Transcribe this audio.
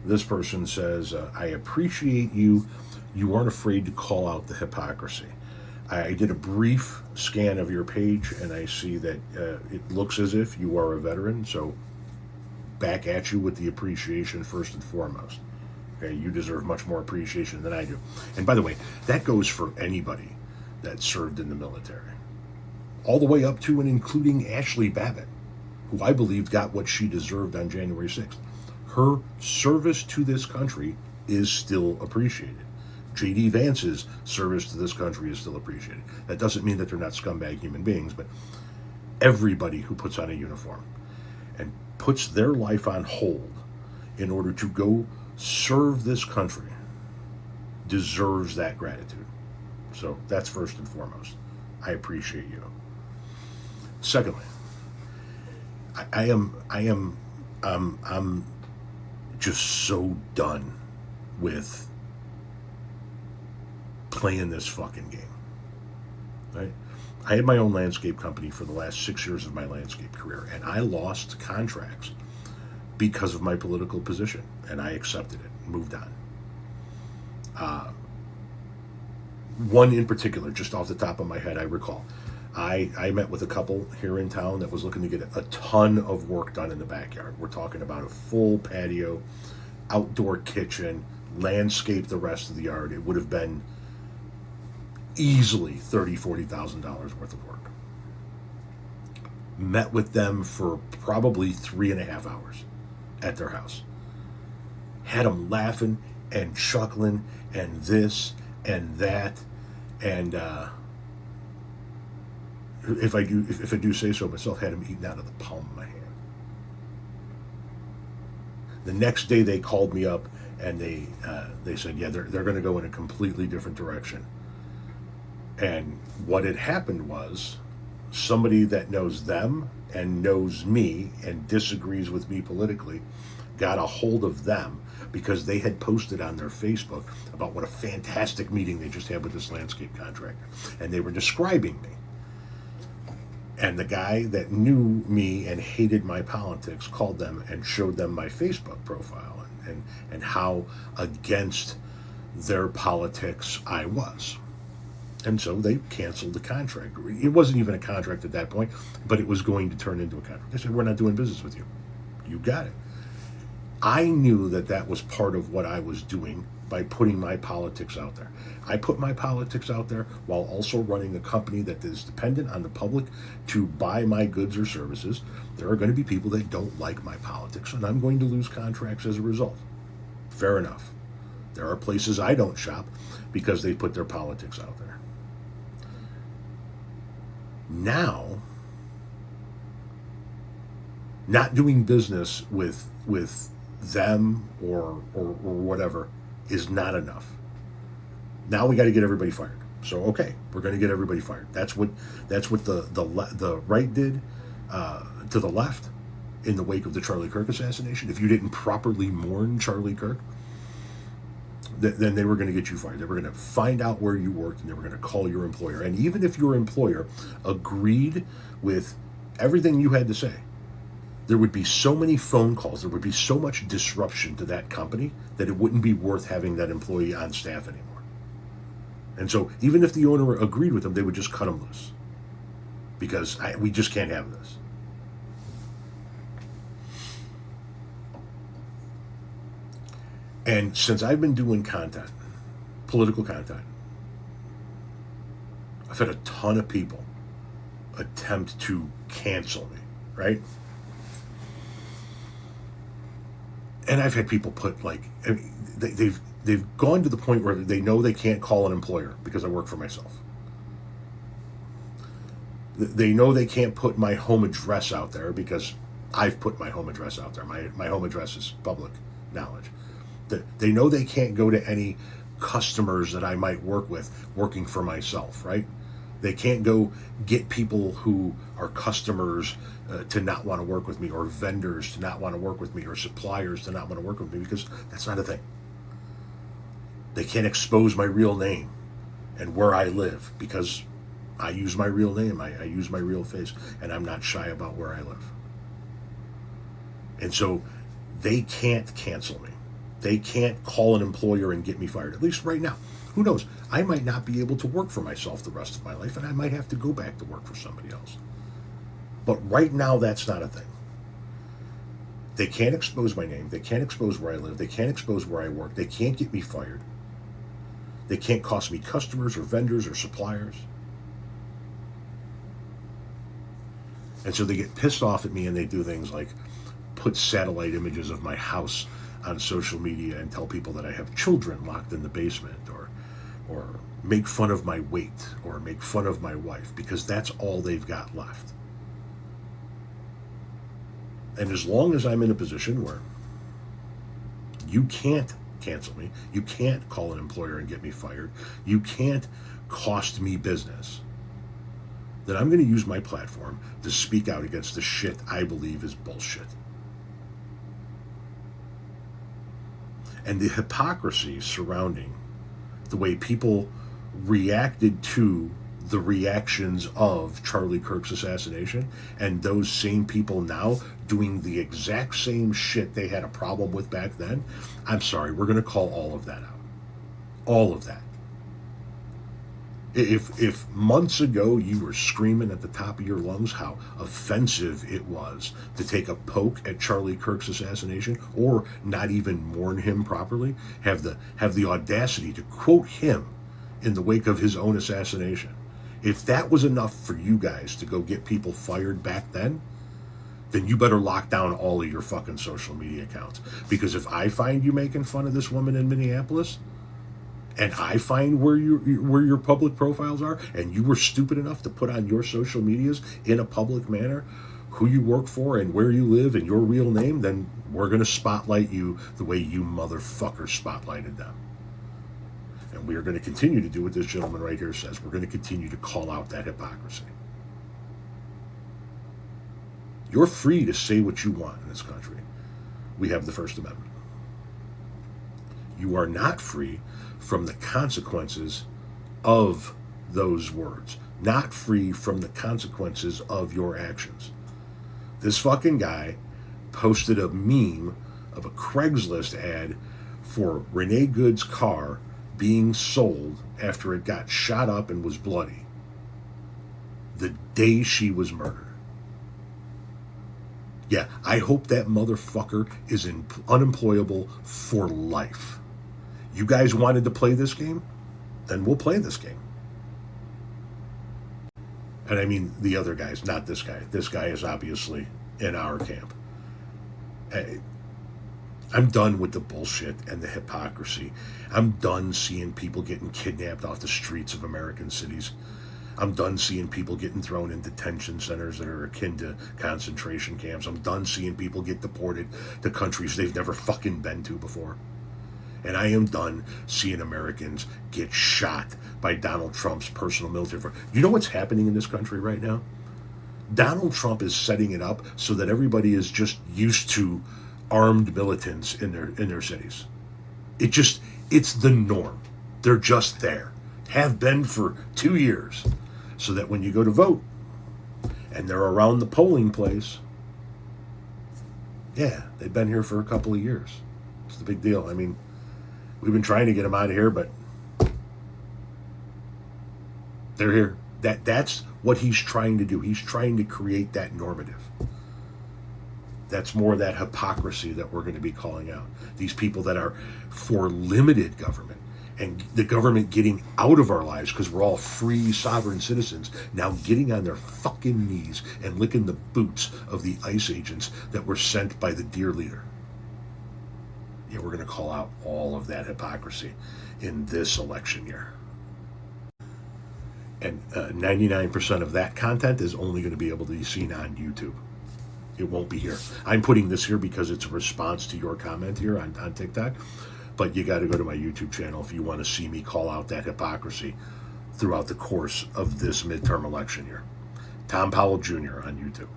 This person says, I appreciate you. You aren't afraid to call out the hypocrisy. I did a brief scan of your page and I see that it looks as if you are a veteran. So back at you with the appreciation first and foremost. Okay, you deserve much more appreciation than I do. And by the way, that goes for anybody that served in the military, all the way up to and including Ashley Babbitt, who I believe got what she deserved on January 6th. Her service to this country is still appreciated. J.D. Vance's service to this country is still appreciated. That doesn't mean that they're not scumbag human beings, but everybody who puts on a uniform and puts their life on hold in order to go serve this country deserves that gratitude. So that's first and foremost. I appreciate you. Secondly, I'm just so done with playing this fucking game. Right? I had my own landscape company for the last 6 years of my landscape career, and I lost contracts because of my political position, and I accepted it, moved on. One in particular, just off the top of my head, I recall, I met with a couple here in town that was looking to get a ton of work done in the backyard. We're talking about a full patio, outdoor kitchen, landscape the rest of the yard. It would have been easily $30,000-$40,000 worth of work. Met with them for probably 3.5 hours at their house. Had them laughing and chuckling and this and that, and if I do say so myself, had them eaten out of the palm of my hand. The next day they called me up and they said, yeah, they're going to go in a completely different direction. And what had happened was somebody that knows them and knows me and disagrees with me politically got a hold of them because they had posted on their Facebook about what a fantastic meeting they just had with this landscape contractor. And they were describing me. And the guy that knew me and hated my politics called them and showed them my Facebook profile and how against their politics I was. And so they canceled the contract. It wasn't even a contract at that point, but it was going to turn into a contract. They said, we're not doing business with you. You got it. I knew that that was part of what I was doing by putting my politics out there. I put my politics out there while also running a company that is dependent on the public to buy my goods or services. There are going to be people that don't like my politics, and I'm going to lose contracts as a result. Fair enough. There are places I don't shop because they put their politics out there. Now, not doing business with them or whatever is not enough. Now we got to get everybody fired. So okay, we're going to get everybody fired. That's what the right did to the left in the wake of the Charlie Kirk assassination. If you didn't properly mourn Charlie Kirk, then they were going to get you fired. They were going to find out where you worked and they were going to call your employer. And even if your employer agreed with everything you had to say, there would be so many phone calls, there would be so much disruption to that company that it wouldn't be worth having that employee on staff anymore. And so even if the owner agreed with them, they would just cut them loose because we just can't have this. And since I've been doing content, political content, I've had a ton of people attempt to cancel me, right? And I've had people put they've gone to the point where they know they can't call an employer because I work for myself. They know they can't put my home address out there because I've put my home address out there. My home address is public knowledge. They know they can't go to any customers that I might work with working for myself, right? They can't go get people who are customers to not want to work with me, or vendors to not want to work with me, or suppliers to not want to work with me, because that's not a thing. They can't expose my real name and where I live because I use my real name, I use my real face, and I'm not shy about where I live. And so they can't cancel me. They can't call an employer and get me fired, at least right now. Who knows? I might not be able to work for myself the rest of my life, and I might have to go back to work for somebody else. But right now, that's not a thing. They can't expose my name. They can't expose where I live. They can't expose where I work. They can't get me fired. They can't cost me customers or vendors or suppliers. And so they get pissed off at me, and they do things like put satellite images of my house on social media and tell people that I have children locked in the basement, or make fun of my weight, or make fun of my wife, because that's all they've got left. And as long as I'm in a position where you can't cancel me, you can't call an employer and get me fired, you can't cost me business, then I'm going to use my platform to speak out against the shit I believe is bullshit. And the hypocrisy surrounding the way people reacted to the reactions of Charlie Kirk's assassination, and those same people now doing the exact same shit they had a problem with back then, I'm sorry, we're going to call all of that out. All of that. If months ago you were screaming at the top of your lungs how offensive it was to take a poke at Charlie Kirk's assassination, or not even mourn him properly, have the audacity to quote him in the wake of his own assassination, if that was enough for you guys to go get people fired back then you better lock down all of your fucking social media accounts. Because if I find you making fun of this woman in Minneapolis, and I find where your public profiles are, and you were stupid enough to put on your social medias in a public manner who you work for and where you live and your real name, then we're going to spotlight you the way you motherfuckers spotlighted them. And we are going to continue to do what this gentleman right here says. We're going to continue to call out that hypocrisy. You're free to say what you want in this country. We have the First Amendment. You are not free from the consequences of those words. Not free from the consequences of your actions. This fucking guy posted a meme of a Craigslist ad for Renee Good's car being sold after it got shot up and was bloody the day she was murdered. Yeah, I hope that motherfucker is unemployable for life. You guys wanted to play this game? Then we'll play this game. And I mean the other guys, not this guy. This guy is obviously in our camp. I'm done with the bullshit and the hypocrisy. I'm done seeing people getting kidnapped off the streets of American cities. I'm done seeing people getting thrown in detention centers that are akin to concentration camps. I'm done seeing people get deported to countries they've never fucking been to before. And I am done seeing Americans get shot by Donald Trump's personal military force. You know what's happening in this country right now? Donald Trump is setting it up so that everybody is just used to armed militants in their cities. It's the norm. They're just there. Have been for 2 years. So that when you go to vote and they're around the polling place, yeah, they've been here for a couple of years. It's the big deal. I mean, we've been trying to get them out of here, but they're here. That's what he's trying to do. He's trying to create that normative. That's more of that hypocrisy that we're going to be calling out. These people that are for limited government, and the government getting out of our lives because we're all free, sovereign citizens, now getting on their fucking knees and licking the boots of the ICE agents that were sent by the dear leader. Yeah, we're going to call out all of that hypocrisy in this election year. And 99% of that content is only going to be able to be seen on YouTube. It won't be here. I'm putting this here because it's a response to your comment here on TikTok. But you got to go to my YouTube channel if you want to see me call out that hypocrisy throughout the course of this midterm election year. Tom Powell Jr. on YouTube.